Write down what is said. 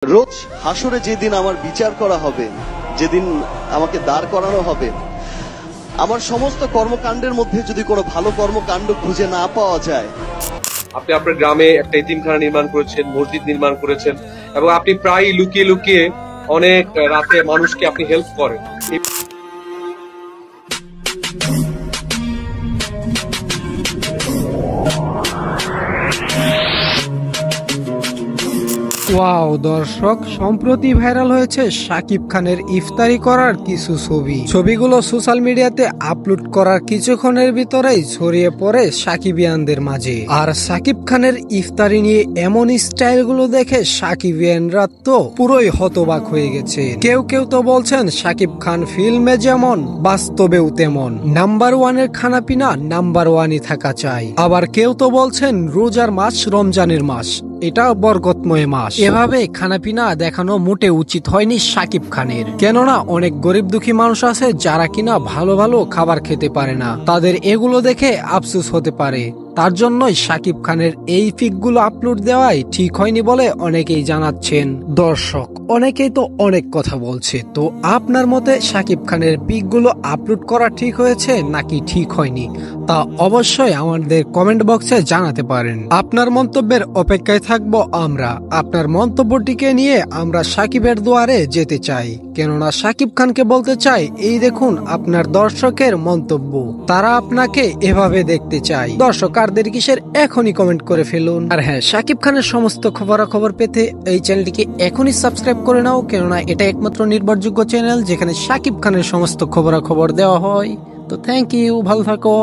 রোজ হাসরে যেদিন আমার বিচার করা হবে, যেদিন আমাকে দাঁড় করানো হবে, আমার সমস্ত কর্মকাণ্ডের মধ্যে যদি কোনো ভালো কর্মকাণ্ড খুঁজে না পাওয়া যায়। আপনি আপনার গ্রামে একটা এতিমখানা নির্মাণ করেছেন, মসজিদ নির্মাণ করেছেন এবং আপনি প্রায় লুকিয়ে লুকিয়ে অনেক রাতে মানুষকে আপনি হেল্প করেন। ওয়াও দর্শক, সম্প্রতি ভাইরাল হয়েছে শাকিব খানের ইফতারি করার কিছু ছবিগুলো সোশ্যাল মিডিয়াতে আপলোড করার কিছুক্ষণের ভিতরেই ছড়িয়ে পড়ে সাকিবিয়ানদের মাঝে। আর শাকিব খানের ইফতারি নিয়ে এমন স্টাইল গুলো দেখে সাকিবিয়ানরা তো পুরোই হতবাক হয়ে গেছে। কেউ কেউ তো বলছেন শাকিব খান ফিল্মে যেমন বাস্তবেও তেমন নাম্বার ওয়ানের খানাপিনা নাম্বার ওয়ানই থাকা চাই। আবার কেউ তো বলছেন রোজার মাস রমজানের মাস, এটা বরকতময় মাস। এভাবে খানাপিনা দেখানো মোটে উচিত হয়নি শাকিব খানের। কেননা অনেক গরিব দুঃখী মানুষ আছে যারা কিনা ভালো ভালো খাবার খেতে পারে না, তাদের এগুলো দেখে আফসোস হতে পারে। তার জন্যই শাকিব খানের এই পিকগুলো আপলোড দেওয়াই ঠিক হয়নি বলে অনেকেই জানাচ্ছেন। দর্শক, অনেকেই তো অনেক কথা বলছে, তো আপনার মতে শাকিব খানের পিকগুলো আপলোড করা ঠিক হয়েছে নাকি ঠিক হয়নি তা অবশ্যই আমাদের কমেন্ট বক্সে জানাতে পারেন। আপনার মন্তব্যের অপেক্ষায় থাকবো আমরা। আপনার মন্তব্যটিকে নিয়ে আমরা সাকিবের দুয়ারে যেতে চাই, কেননা শাকিব খানকে বলতে চাই, এই দেখুন আপনার দর্শকের মন্তব্য, তারা আপনাকে এভাবে দেখতে চাই। দর্শক আর দেরি কিসের, এখনই কমেন্ট করে ফেলুন। আর হ্যাঁ, শাকিব খানের সমস্ত খবরাখবর পেতে এই চ্যানেলটিকে এখনই সাবস্ক্রাইব করে নাও, কেননা এটা একমাত্র নির্ভরযোগ্য চ্যানেল যেখানে শাকিব খানের সমস্ত খবরাখবর দেওয়া হয়। তো থ্যাংক ইউ, ভালো থাকো।